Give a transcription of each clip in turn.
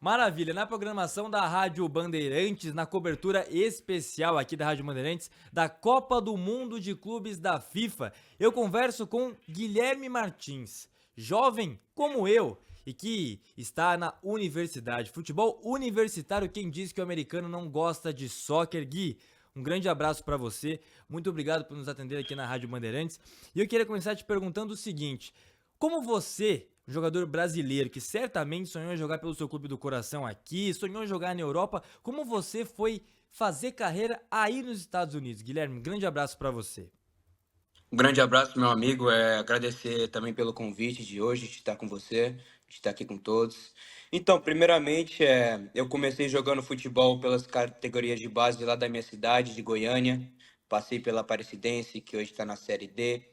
Maravilha, na programação da Rádio Bandeirantes, na cobertura especial aqui da Rádio Bandeirantes, da Copa do Mundo de Clubes da FIFA, eu converso com Guilherme Martins, jovem como eu, e que está na universidade. Futebol universitário, quem diz que o americano não gosta de soccer? Gui, um grande abraço para você, muito obrigado por nos atender aqui na Rádio Bandeirantes. E eu queria começar te perguntando o seguinte: como você, um jogador brasileiro que certamente sonhou em jogar pelo seu clube do coração aqui, sonhou em jogar na Europa, como você foi fazer carreira aí nos Estados Unidos? Guilherme, um grande abraço para você. Um grande abraço, meu amigo. Agradecer também pelo convite de hoje, de estar com você, de estar aqui com todos. Então, primeiramente, eu comecei jogando futebol pelas categorias de base lá da minha cidade, de Goiânia. Passei pela Aparecidense, que hoje está na Série D.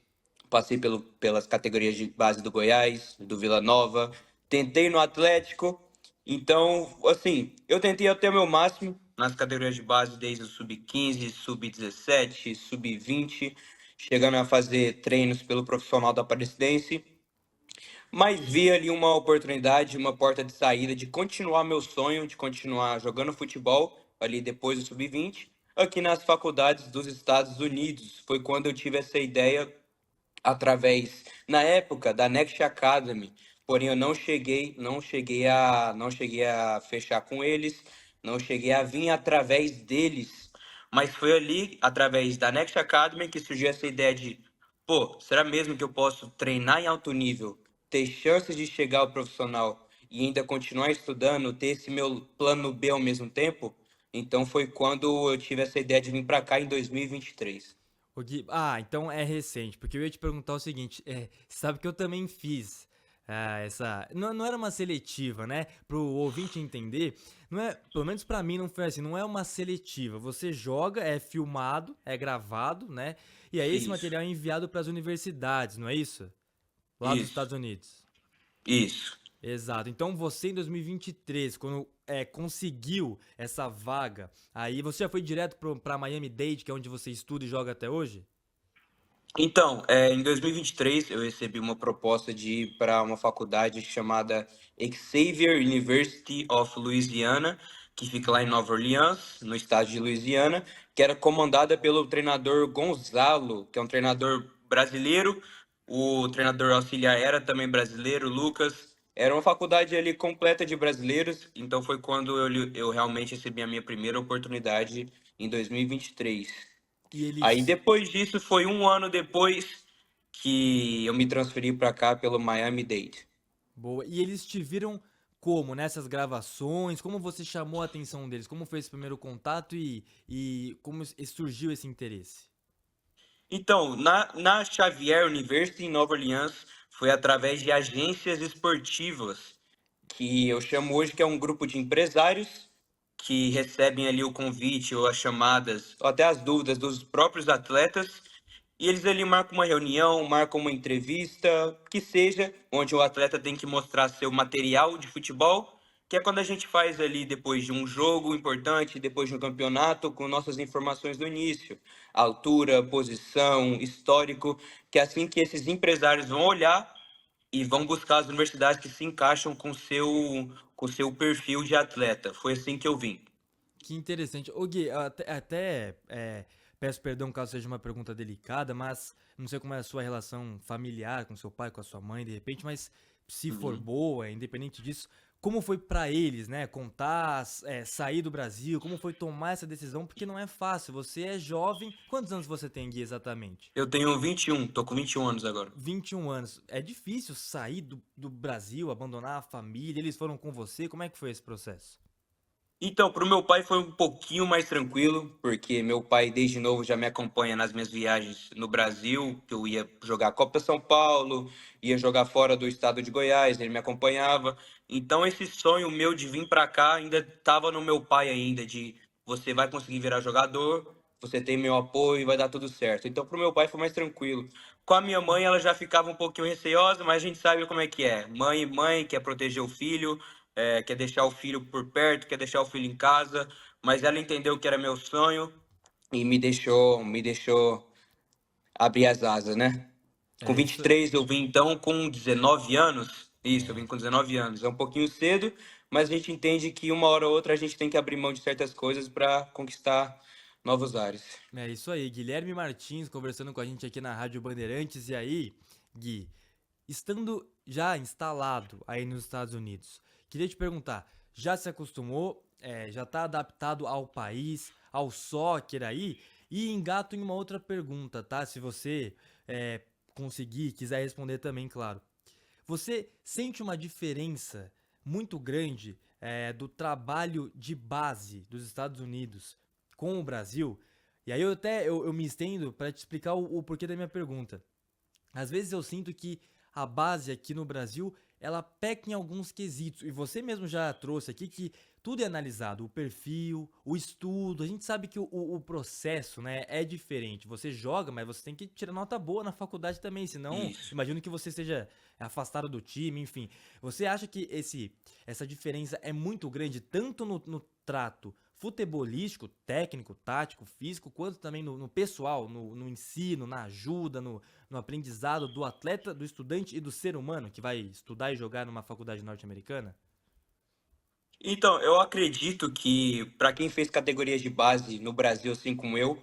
Passei pelas categorias de base do Goiás, do Vila Nova. Tentei no Atlético. Então, assim, eu tentei até o meu máximo nas categorias de base, desde o sub-15, sub-17, sub-20, chegando a fazer treinos pelo profissional da Aparecidense, mas vi ali uma oportunidade, uma porta de saída de continuar meu sonho, de continuar jogando futebol ali depois do sub-20, aqui nas faculdades dos Estados Unidos. Foi quando eu tive essa ideia através, na época, da Next Academy. Porém, eu não cheguei a fechar com eles, não cheguei a vir através deles. Mas foi ali, através da Next Academy, que surgiu essa ideia de, pô, será mesmo que eu posso treinar em alto nível, ter chances de chegar ao profissional e ainda continuar estudando, ter esse meu plano B ao mesmo tempo? Então foi quando eu tive essa ideia de vir para cá em 2023. O Gui, então é recente, porque eu ia te perguntar o seguinte, sabe que eu também fiz essa, não era uma seletiva, né? Pro ouvinte entender, não é, pelo menos pra mim não foi assim, não é uma seletiva. Você joga, é filmado, é gravado, né? E aí esse Isso, material é enviado para as universidades, não é isso? Lá dos isso. Estados Unidos. Isso. Exato. Então você em 2023, quando conseguiu essa vaga, aí você já foi direto para Miami-Dade, que é onde você estuda e joga até hoje? Então, em 2023, eu recebi uma proposta de ir para uma faculdade chamada Xavier University of Louisiana, que fica lá em Nova Orleans, no estado de Louisiana, que era comandada pelo treinador Gonzalo, que é um treinador brasileiro. O treinador auxiliar era também brasileiro, Lucas. Era uma faculdade ali completa de brasileiros, então foi quando eu realmente recebi a minha primeira oportunidade em 2023. E Aí eles depois disso, foi um ano depois que eu me transferi para cá pelo Miami-Dade. Boa. E eles te viram como nessas gravações? Como você chamou a atenção deles? Como foi esse primeiro contato e como surgiu esse interesse? Então, na Xavier University em Nova Orleans, foi através de agências esportivas, que eu chamo hoje que é um grupo de empresários que recebem ali o convite ou as chamadas, ou até as dúvidas dos próprios atletas, e eles ali marcam uma reunião, marcam uma entrevista, que seja, onde o atleta tem que mostrar seu material de futebol, que é quando a gente faz ali depois de um jogo importante, depois de um campeonato, com nossas informações do início, altura, posição, histórico, que é assim que esses empresários vão olhar e vão buscar as universidades que se encaixam com seu perfil de atleta. Foi assim que eu vim. Que interessante. Ô Gui, peço perdão caso seja uma pergunta delicada, mas não sei como é a sua relação familiar com seu pai, com a sua mãe, de repente, mas se for Uhum. boa, independente disso, como foi pra eles, né, contar, sair do Brasil, como foi tomar essa decisão, porque não é fácil, você é jovem, quantos anos você tem, Gui, exatamente? Eu tenho 21, tô com 21 anos agora. 21 anos. É difícil sair do Brasil, abandonar a família, eles foram com você, como é que foi esse processo? Então, para o meu pai foi um pouquinho mais tranquilo, porque meu pai desde novo já me acompanha nas minhas viagens no Brasil, que eu ia jogar a Copa São Paulo, ia jogar fora do estado de Goiás, ele me acompanhava. Então, esse sonho meu de vir para cá ainda estava no meu pai ainda, de você vai conseguir virar jogador, você tem meu apoio, vai dar tudo certo. Então, para o meu pai foi mais tranquilo. Com a minha mãe, ela já ficava um pouquinho receosa, mas a gente sabe como é que é. Mãe quer proteger o filho, quer deixar o filho por perto, quer deixar o filho em casa, mas ela entendeu que era meu sonho e me deixou abrir as asas, né? Com É isso. 23 eu vim então com 19 anos. Isso, eu vim com 19 anos. É um pouquinho cedo, mas a gente entende que uma hora ou outra a gente tem que abrir mão de certas coisas para conquistar novos ares. É isso aí, Guilherme Martins conversando com a gente aqui na Rádio Bandeirantes. E aí, Gui, estando já instalado aí nos Estados Unidos, queria te perguntar, já se acostumou, já está adaptado ao país, ao soccer aí? E engato em uma outra pergunta, tá? Se você é, conseguir, quiser responder também, claro. Você sente uma diferença muito grande do trabalho de base dos Estados Unidos com o Brasil? E aí eu me estendo para te explicar o porquê da minha pergunta. Às vezes eu sinto que a base aqui no Brasil, ela peca em alguns quesitos. E você mesmo já trouxe aqui que tudo é analisado, o perfil, o estudo. A gente sabe que o processo, né, é diferente. Você joga, mas você tem que tirar nota boa na faculdade também, senão Isso. imagino que você seja afastado do time, enfim. Você acha que essa diferença é muito grande, tanto no trato futebolístico, técnico, tático, físico, quanto também no pessoal, no ensino, na ajuda, no aprendizado do atleta, do estudante e do ser humano que vai estudar e jogar numa faculdade norte-americana? Então, eu acredito que para quem fez categorias de base no Brasil, assim como eu,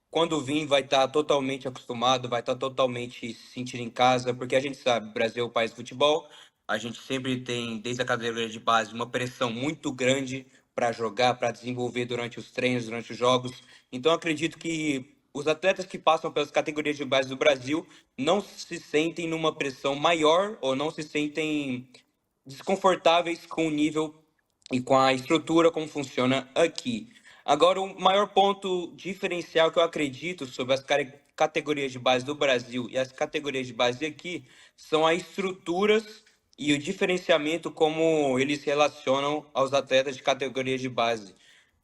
quando vir vai estar totalmente acostumado, vai estar totalmente se sentindo em casa, porque a gente sabe, o Brasil é o país do futebol, a gente sempre tem, desde a categoria de base, uma pressão muito grande para jogar, para desenvolver durante os treinos, durante os jogos. Então, eu acredito que os atletas que passam pelas categorias de base do Brasil não se sentem numa pressão maior ou não se sentem desconfortáveis com o nível e com a estrutura como funciona aqui. Agora, o maior ponto diferencial que eu acredito sobre as categorias de base do Brasil e as categorias de base aqui são as estruturas e o diferenciamento como eles se relacionam aos atletas de categorias de base.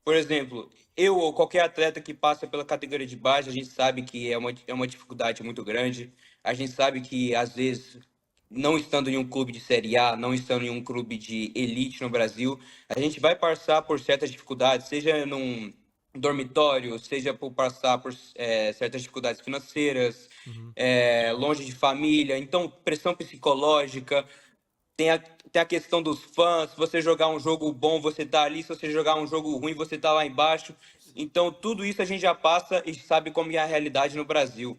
Por exemplo, eu ou qualquer atleta que passa pela categoria de base, a gente sabe que é uma dificuldade muito grande. A gente sabe que, às vezes, não estando em um clube de Série A, não estando em um clube de elite no Brasil, a gente vai passar por certas dificuldades, seja num dormitório, seja por passar por certas dificuldades financeiras, Uhum. longe de família, então pressão psicológica, tem a questão dos fãs, se você jogar um jogo bom, você tá ali, se você jogar um jogo ruim, você tá lá embaixo. Então, tudo isso a gente já passa e sabe como é a realidade no Brasil.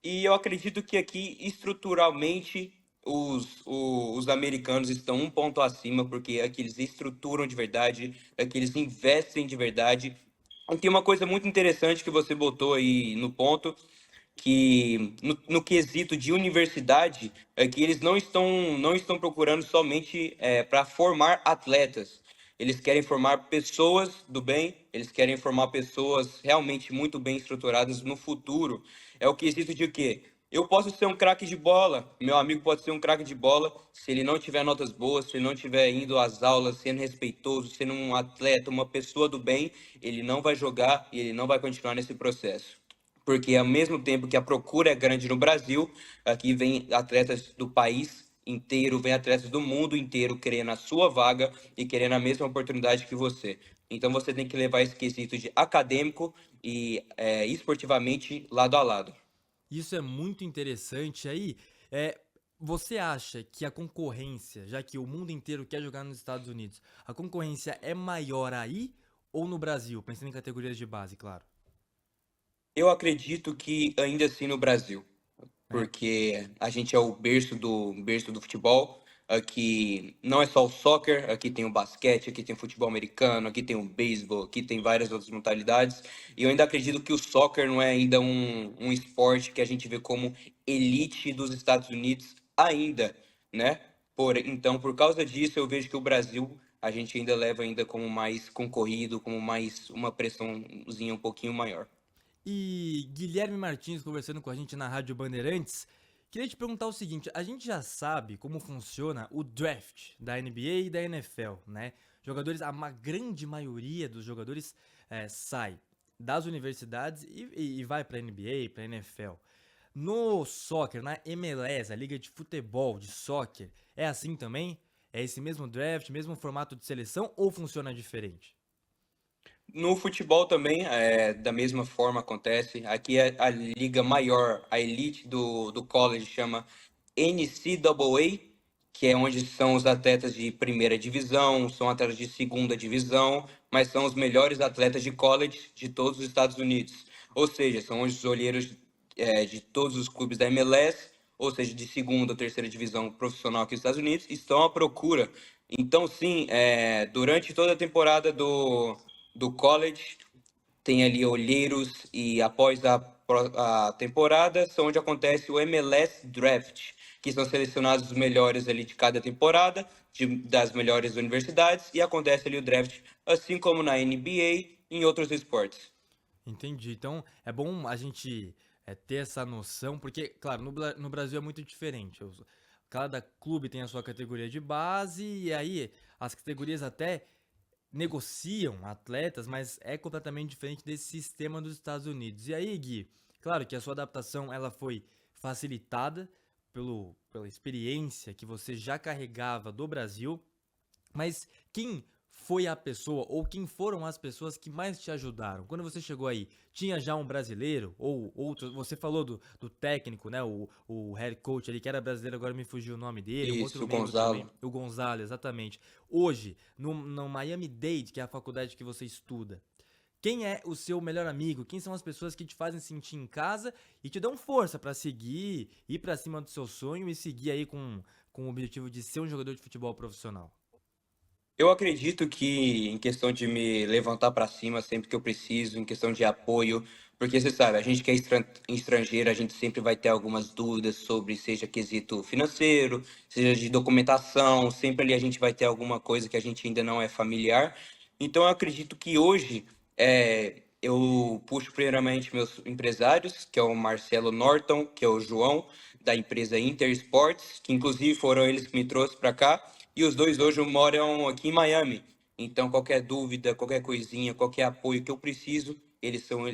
E eu acredito que aqui, estruturalmente, os americanos estão um ponto acima, porque aqui eles estruturam de verdade, aqui eles investem de verdade. E tem uma coisa muito interessante que você botou aí no ponto, que no quesito de universidade, é que eles não estão procurando somente para formar atletas. Eles querem formar pessoas do bem, eles querem formar pessoas realmente muito bem estruturadas no futuro. É o quesito de quê? Eu posso ser um craque de bola, meu amigo pode ser um craque de bola, se ele não tiver notas boas, se ele não estiver indo às aulas, sendo respeitoso, sendo um atleta, uma pessoa do bem, ele não vai jogar e ele não vai continuar nesse processo. Porque ao mesmo tempo que a procura é grande no Brasil, aqui vem atletas do país inteiro, vem atletas do mundo inteiro querendo a sua vaga e querendo a mesma oportunidade que você. Então você tem que levar esse quesito de acadêmico e esportivamente lado a lado. Isso é muito interessante. Aí, é, você acha que a concorrência, já que o mundo inteiro quer jogar nos Estados Unidos, a concorrência é maior aí ou no Brasil? Pensando em categorias de base, claro. Eu acredito que ainda assim no Brasil, É. porque a gente é o berço do futebol. Aqui não é só o soccer, aqui tem o basquete, aqui tem o futebol americano, aqui tem o beisebol, aqui tem várias outras modalidades. E eu ainda acredito que o soccer não é ainda um esporte que a gente vê como elite dos Estados Unidos ainda, né? Então, por causa disso, eu vejo que o Brasil a gente ainda leva ainda como mais concorrido, como mais uma pressãozinha um pouquinho maior. E Guilherme Martins conversando com a gente na Rádio Bandeirantes. Queria te perguntar o seguinte: a gente já sabe como funciona o draft da NBA e da NFL, né? Jogadores, uma grande maioria dos jogadores sai das universidades e vai para NBA, para NFL. No soccer, na MLS, a liga de futebol de soccer, é assim também? É esse mesmo draft, mesmo formato de seleção ou funciona diferente? No futebol também, da mesma forma acontece. Aqui é a liga maior, a elite do college chama NCAA, que é onde são os atletas de primeira divisão, são atletas de segunda divisão, mas são os melhores atletas de college de todos os Estados Unidos. Ou seja, são os olheiros de todos os clubes da MLS, ou seja, de segunda ou terceira divisão profissional aqui nos Estados Unidos, estão à procura. Então, sim, durante toda a temporada do college, tem ali olheiros e após a temporada são onde acontece o MLS Draft, que são selecionados os melhores ali de cada temporada, das melhores universidades, e acontece ali o draft, assim como na NBA e em outros esportes. Entendi. Então, é bom a gente ter essa noção, porque, claro, no Brasil é muito diferente. Cada clube tem a sua categoria de base, e aí as categorias até negociam atletas, mas é completamente diferente desse sistema dos Estados Unidos. E aí, Gui, claro que a sua adaptação ela foi facilitada pela experiência que você já carregava do Brasil, mas quem foi a pessoa ou quem foram as pessoas que mais te ajudaram? Quando você chegou aí, tinha já um brasileiro ou outro? Você falou do técnico, né? O head coach ali, que era brasileiro, agora me fugiu o nome dele, um outro Isso, membro também, Gonzalo. o Gonzalo, exatamente. Hoje, no Miami-Dade, que é a faculdade que você estuda, quem é o seu melhor amigo? Quem são as pessoas que te fazem sentir em casa e te dão força pra seguir, ir pra cima do seu sonho e seguir aí com o objetivo de ser um jogador de futebol profissional? Eu acredito que em questão de me levantar para cima sempre que eu preciso, em questão de apoio, porque você sabe, a gente que é estrangeiro, a gente sempre vai ter algumas dúvidas sobre, seja quesito financeiro, seja de documentação, sempre ali a gente vai ter alguma coisa que a gente ainda não é familiar. Então eu acredito que hoje eu puxo primeiramente meus empresários, que é o Marcelo Norton, que é o João, da empresa Inter Sports, que inclusive foram eles que me trouxeram para cá. E os dois hoje moram aqui em Miami. Então, qualquer dúvida, qualquer coisinha, qualquer apoio que eu preciso,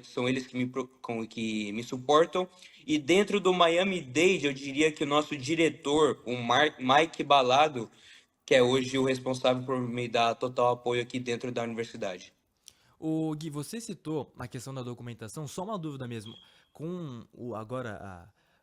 são eles que me suportam. E dentro do Miami-Dade, eu diria que o nosso diretor, o Mike Balado, que é hoje o responsável por me dar total apoio aqui dentro da universidade. O Gui, você citou a questão da documentação, só uma dúvida mesmo. Com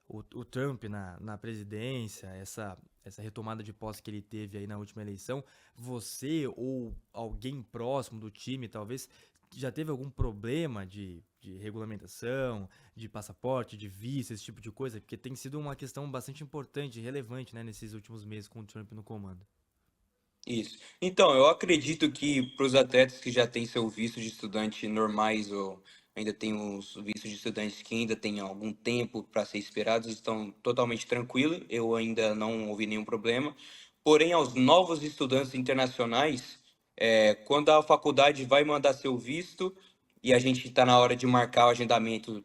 o Trump na presidência, essa retomada de posse que ele teve aí na última eleição, você ou alguém próximo do time, talvez, já teve algum problema de regulamentação, de passaporte, de visto, esse tipo de coisa? Porque tem sido uma questão bastante importante e relevante, né, nesses últimos meses com o Trump no comando. Isso. Então, eu acredito que para os atletas que já têm seu visto de estudante normais ou ainda tem os vistos de estudantes que ainda têm algum tempo para ser esperados, estão totalmente tranquilos. Eu ainda não ouvi nenhum problema. Porém, aos novos estudantes internacionais, quando a faculdade vai mandar seu visto e a gente está na hora de marcar o agendamento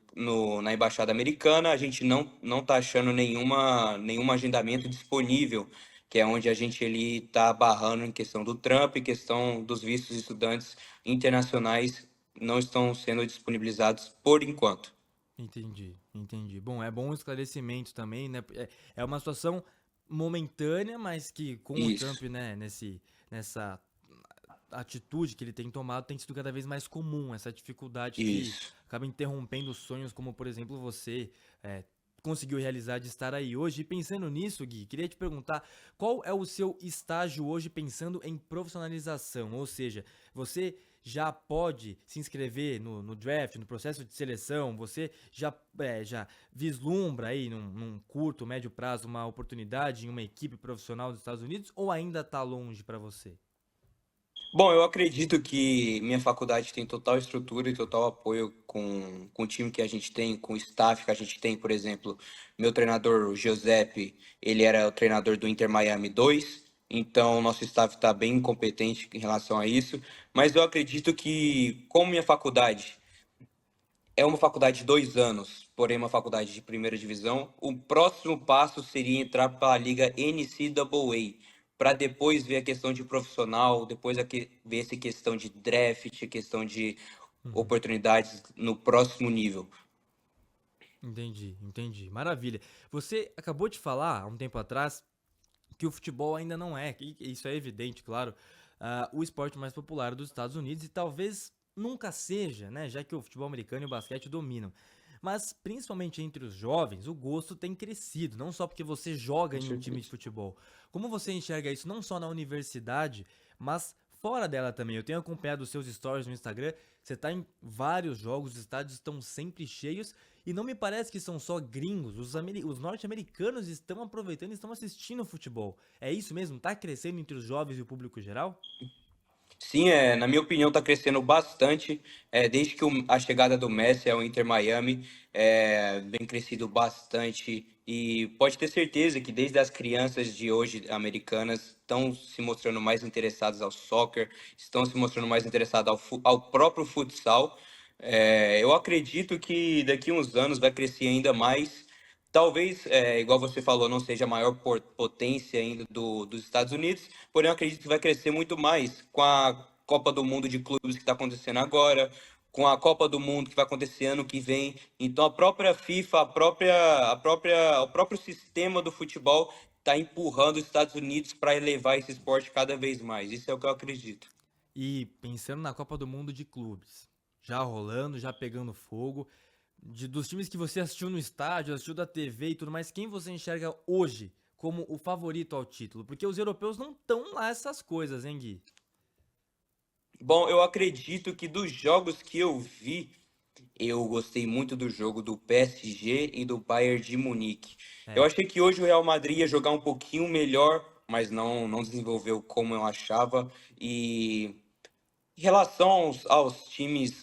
na Embaixada Americana, a gente não está achando nenhum agendamento disponível, que é onde a gente ele está barrando em questão do Trump, em questão dos vistos de estudantes internacionais não estão sendo disponibilizados por enquanto. Entendi, entendi. Bom, é bom o esclarecimento também, né? É uma situação momentânea, mas que com o Trump, Isso, né, nessa atitude que ele tem tomado, tem sido cada vez mais comum, essa dificuldade que isso. acaba interrompendo sonhos, como por exemplo você é, conseguiu realizar de estar aí hoje. E pensando nisso, Gui, queria te perguntar qual é o seu estágio hoje pensando em profissionalização, ou seja, você já pode se inscrever no draft, no processo de seleção, você já vislumbra aí num curto, médio prazo uma oportunidade em uma equipe profissional dos Estados Unidos ou ainda está longe para você? Bom, eu acredito que minha faculdade tem total estrutura e total apoio com o time que a gente tem, com o staff que a gente tem, por exemplo, meu treinador, o Giuseppe, ele era o treinador do Inter Miami 2, então nosso staff está bem competente em relação a isso, mas eu acredito que, como minha faculdade é uma faculdade de 2 anos, porém uma faculdade de primeira divisão. O próximo passo seria entrar para a Liga NCAA, para depois ver a questão de profissional, depois ver essa questão de draft, questão de Uhum. oportunidades no próximo nível. Entendi, entendi. Maravilha. Você acabou de falar há um tempo atrás que o futebol ainda não é, e isso é evidente, claro, o esporte mais popular dos Estados Unidos e talvez nunca seja, né? Já que o futebol americano e o basquete dominam. Mas, principalmente entre os jovens, o gosto tem crescido, não só porque você joga Com em um time de certeza. futebol. Como você enxerga isso não só na universidade, mas fora dela também? Eu tenho acompanhado os seus stories no Instagram, você tá em vários jogos, os estádios estão sempre cheios, e não me parece que são só gringos, os norte-americanos estão aproveitando e estão assistindo o futebol. É isso mesmo? Tá crescendo entre os jovens e o público geral? Sim, na minha opinião, está crescendo bastante. Desde que a chegada do Messi ao Inter Miami, vem crescido bastante. E pode ter certeza que desde as crianças de hoje americanas estão se mostrando mais interessadas ao soccer, estão se mostrando mais interessadas ao próprio futsal. Eu acredito que daqui a uns anos vai crescer ainda mais. Talvez, igual você falou, não seja a maior potência ainda dos Estados Unidos, porém eu acredito que vai crescer muito mais com a Copa do Mundo de clubes que está acontecendo agora, com a Copa do Mundo que vai acontecer ano que vem. Então a própria FIFA, o próprio sistema do futebol está empurrando os Estados Unidos para elevar esse esporte cada vez mais. Isso é o que eu acredito. E pensando na Copa do Mundo de clubes, já rolando, já pegando fogo, dos times que você assistiu no estádio, assistiu da TV e tudo mais, quem você enxerga hoje como o favorito ao título? Porque os europeus não estão lá essas coisas, hein, Gui? Bom, eu acredito que dos jogos que eu vi, eu gostei muito do jogo do PSG e do Bayern de Munique. Eu É, achei que hoje o Real Madrid ia jogar um pouquinho melhor, mas não desenvolveu como eu achava. E em relação aos times,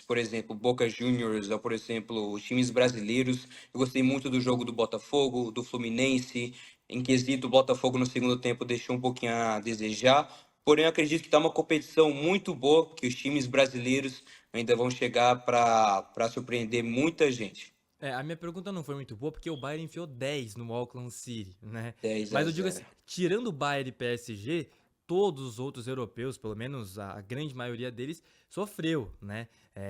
por exemplo, Boca Juniors, ou por exemplo, os times brasileiros, eu gostei muito do jogo do Botafogo, do Fluminense. Em quesito, o Botafogo no segundo tempo deixou um pouquinho a desejar. Porém, eu acredito que está uma competição muito boa, que os times brasileiros ainda vão chegar para surpreender muita gente. a minha pergunta não foi muito boa porque o Bayern enfiou 10 no Auckland City, né? 10 a Mas eu digo assim, 0. tirando o Bayern e PSG, todos os outros europeus, pelo menos a grande maioria deles, sofreu, né?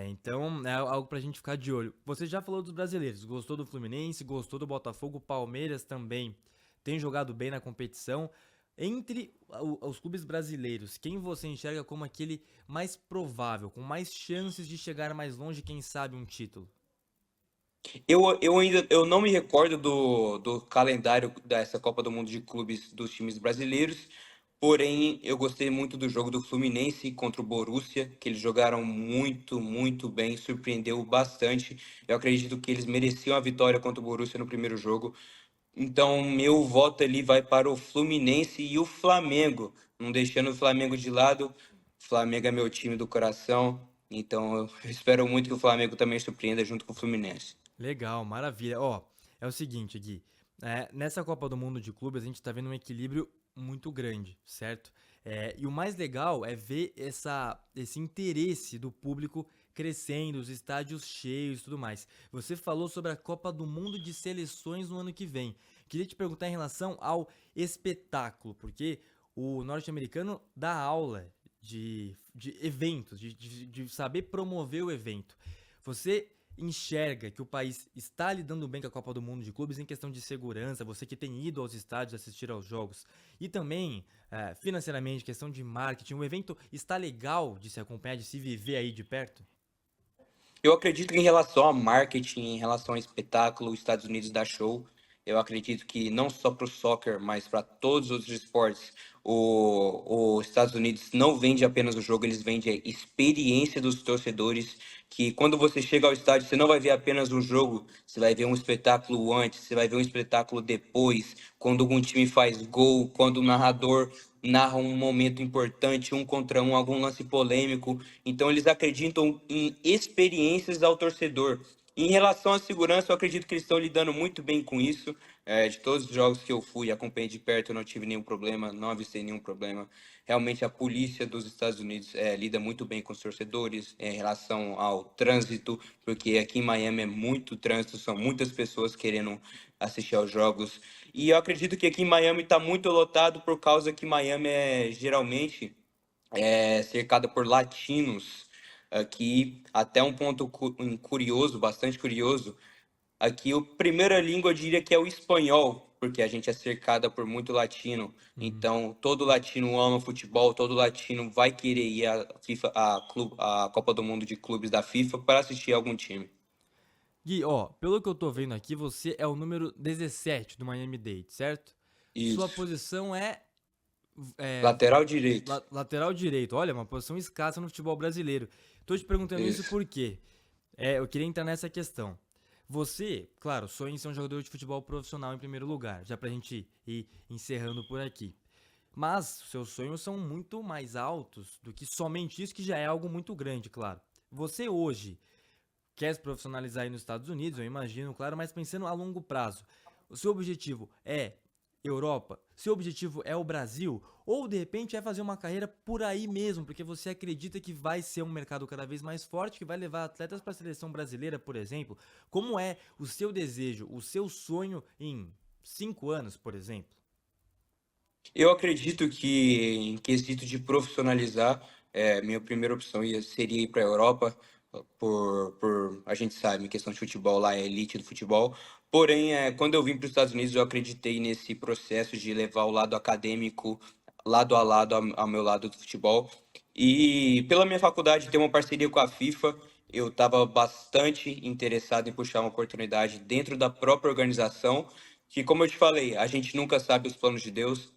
Então é algo pra gente ficar de olho. Você já falou dos brasileiros, gostou do Fluminense, gostou do Botafogo, Palmeiras também tem jogado bem na competição. Entre os clubes brasileiros, quem você enxerga como aquele mais provável, com mais chances de chegar mais longe, quem sabe um título? Eu não me recordo do calendário dessa Copa do Mundo de clubes dos times brasileiros, porém eu gostei muito do jogo do Fluminense contra o Borussia, que eles jogaram muito, muito bem, surpreendeu bastante. Eu acredito que eles mereciam a vitória contra o Borussia no primeiro jogo. Então, meu voto ali vai para o Fluminense e o Flamengo, não deixando o Flamengo de lado. O Flamengo é meu time do coração, então eu espero muito que o Flamengo também surpreenda junto com o Fluminense. Legal, maravilha. Ó, é o seguinte, Gui. Nessa Copa do Mundo de Clubes, a gente tá vendo um equilíbrio muito grande, certo? E o mais legal é ver esse interesse do público crescendo, os estádios cheios e tudo mais. Você falou sobre a Copa do Mundo de Seleções no ano que vem. Queria te perguntar em relação ao espetáculo, porque o norte-americano dá aula de eventos, de saber promover o evento. Você enxerga que o país está lidando bem com a Copa do Mundo de clubes em questão de segurança, você que tem ido aos estádios assistir aos jogos, e também financeiramente, questão de marketing, o evento está legal de se acompanhar, de se viver aí de perto? Eu acredito que em relação a marketing, em relação a espetáculo, os Estados Unidos dá show. Eu acredito que não só para o soccer, mas para todos os outros esportes, os Estados Unidos não vende apenas o jogo, eles vendem a experiência dos torcedores. Que quando você chega ao estádio, você não vai ver apenas um jogo, você vai ver um espetáculo antes, você vai ver um espetáculo depois, quando algum time faz gol, quando o narrador narra um momento importante, um contra um, algum lance polêmico. Então eles acreditam em experiências ao torcedor. Em relação à segurança, eu acredito que eles estão lidando muito bem com isso. De todos os jogos que eu fui, acompanhei de perto, eu não tive nenhum problema, não avistei nenhum problema. Realmente a polícia dos Estados Unidos lida muito bem com os torcedores em relação ao trânsito, porque aqui em Miami é muito trânsito, são muitas pessoas querendo assistir aos jogos. E eu acredito que aqui em Miami está muito lotado por causa que Miami é geralmente cercada por latinos. Aqui, até um ponto curioso, bastante curioso, aqui a primeira língua eu diria que é o espanhol, porque a gente é cercada por muito latino. Uhum. Então, todo latino ama futebol, todo latino vai querer ir à FIFA, à Copa do Mundo de Clubes da FIFA para assistir algum time. Gui, ó, pelo que eu tô vendo aqui, você é o número 17 do Miami-Dade, certo? Sua Isso. posição é Lateral direito. lateral direito. Olha, uma posição escassa no futebol brasileiro. Tô te perguntando isso Isso. porque eu queria entrar nessa questão. Você, claro, sonha em ser um jogador de futebol profissional em primeiro lugar, já pra gente ir encerrando por aqui. Mas seus sonhos são muito mais altos do que somente isso, que já é algo muito grande, claro. Você hoje quer se profissionalizar aí nos Estados Unidos, eu imagino, claro, mas pensando a longo prazo. O seu objetivo é Europa? Seu objetivo é o Brasil? Ou de repente é fazer uma carreira por aí mesmo, porque você acredita que vai ser um mercado cada vez mais forte, que vai levar atletas para a seleção brasileira, por exemplo? Como é o seu desejo, o seu sonho em 5 anos, por exemplo? Eu acredito que, em quesito de profissionalizar, minha primeira opção seria ir para a Europa, por a gente sabe, em questão de futebol, lá é elite do futebol. Porém, quando eu vim para os Estados Unidos, eu acreditei nesse processo de levar o lado acadêmico lado a lado ao meu lado do futebol. E pela minha faculdade ter uma parceria com a FIFA, eu estava bastante interessado em puxar uma oportunidade dentro da própria organização, que, como eu te falei, a gente nunca sabe os planos de Deus.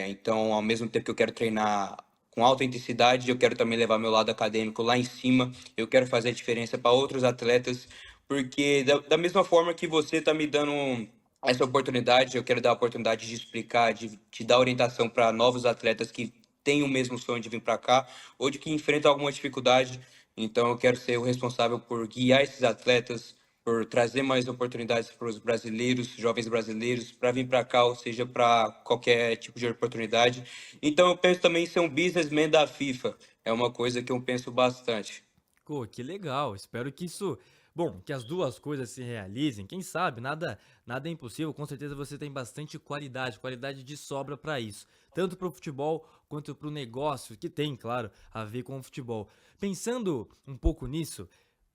Então, ao mesmo tempo que eu quero treinar com alta intensidade, eu quero também levar meu lado acadêmico lá em cima. Eu quero fazer a diferença para outros atletas, porque da mesma forma que você está me dando essa oportunidade, eu quero dar a oportunidade de explicar, de dar orientação para novos atletas que têm o mesmo sonho de vir para cá ou de que enfrentam alguma dificuldade. Então, eu quero ser o responsável por guiar esses atletas, por trazer mais oportunidades para os brasileiros, jovens brasileiros, para vir para cá, ou seja, para qualquer tipo de oportunidade. Então, eu penso também em ser um businessman da FIFA. É uma coisa que eu penso bastante. Pô, que legal. Espero que isso, bom, que as duas coisas se realizem. Quem sabe, nada é impossível. Com certeza você tem bastante qualidade, qualidade de sobra para isso, tanto para o futebol quanto para o negócio, que tem, claro, a ver com o futebol. Pensando um pouco nisso,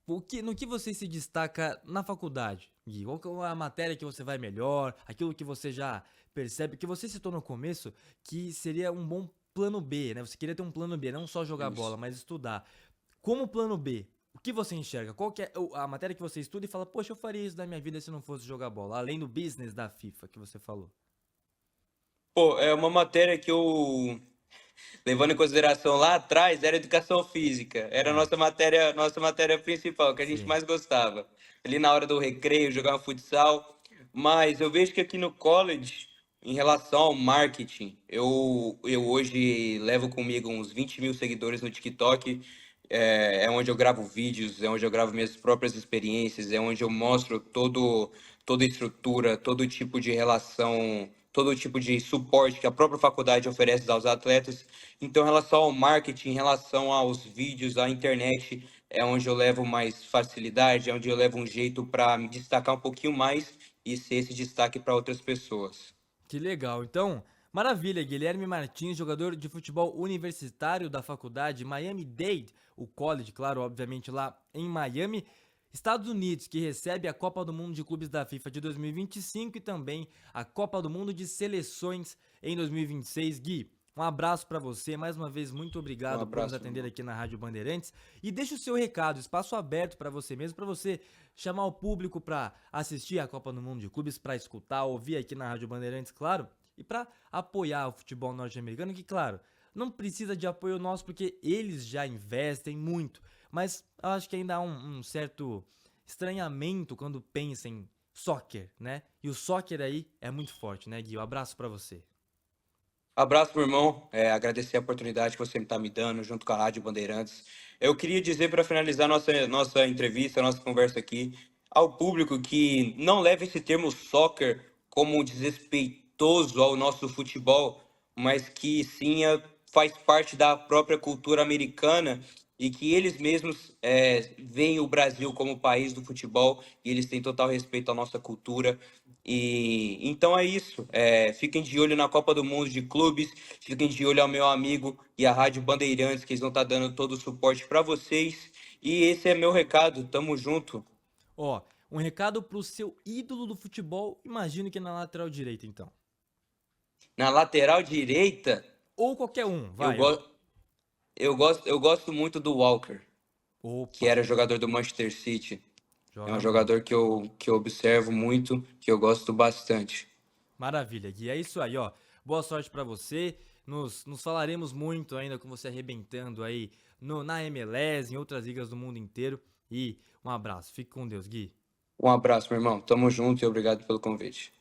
no que você se destaca na faculdade, Gui? Qual que é a matéria que você vai melhor? Aquilo que você já percebe, que você citou no começo, que seria um bom plano B, né? Você queria ter um plano B, não só jogar bola, Isso. mas estudar. Como plano B, o que você enxerga? Qual que é a matéria que você estuda e fala, poxa, eu faria isso da minha vida se não fosse jogar bola, além do business da FIFA que você falou? Pô, é uma matéria que levando em consideração lá atrás, era educação física. Era a Ah, nossa matéria principal, que a gente sim. mais gostava. Ali na hora do recreio, jogar um futsal. Mas eu vejo que aqui no college, em relação ao marketing, eu hoje levo comigo uns 20 mil seguidores no TikTok. É onde eu gravo vídeos, é onde eu gravo minhas próprias experiências, é onde eu mostro toda a estrutura, todo tipo de relação, todo tipo de suporte que a própria faculdade oferece aos atletas. Então, em relação ao marketing, em relação aos vídeos, à internet, é onde eu levo mais facilidade, é onde eu levo um jeito para me destacar um pouquinho mais e ser esse destaque para outras pessoas. Que legal. Então, maravilha, Guilherme Martins, jogador de futebol universitário da faculdade Miami-Dade, o college, claro, obviamente lá em Miami, Estados Unidos, que recebe a Copa do Mundo de Clubes da FIFA de 2025 e 25 e também a Copa do Mundo de Seleções em 2026. Gui, um abraço para você, mais uma vez muito Um obrigado por nos abraço, atender irmão. aqui na Rádio Bandeirantes e deixa o seu recado, espaço aberto para você mesmo, para você chamar o público para assistir a Copa do Mundo de Clubes, para escutar, ouvir aqui na Rádio Bandeirantes, claro, e para apoiar o futebol norte-americano, que claro, não precisa de apoio nosso porque eles já investem muito, mas eu acho que ainda há um certo estranhamento quando pensa em soccer, né? E o soccer aí é muito forte, né, Gui? Um abraço para você. Abraço, meu irmão. Agradecer a oportunidade que você me está me dando junto com a Rádio Bandeirantes. Eu queria dizer para finalizar nossa entrevista, nossa conversa aqui, ao público que não leve esse termo soccer como desrespeitoso ao nosso futebol, mas que sim faz parte da própria cultura americana e que eles mesmos veem o Brasil como o país do futebol e eles têm total respeito à nossa cultura. E então é isso. Fiquem de olho na Copa do Mundo de clubes, fiquem de olho ao meu amigo e à Rádio Bandeirantes, que eles vão estar dando todo o suporte para vocês. E esse é meu recado. Tamo junto. Ó, um recado pro seu ídolo do futebol, imagino que é na lateral direita, então. Na lateral direita, Ou qualquer um, eu vai, ó. gosto, eu gosto muito do Walker, que Opa, era jogador do Manchester City. É um Joga muito. jogador que eu observo muito, que eu gosto bastante. Maravilha, Gui. É isso aí, ó. Boa sorte pra você. Nos falaremos muito ainda com você arrebentando aí na MLS, em outras ligas do mundo inteiro. E um abraço. Fique com Deus, Gui. Um abraço, meu irmão. Tamo junto e obrigado pelo convite.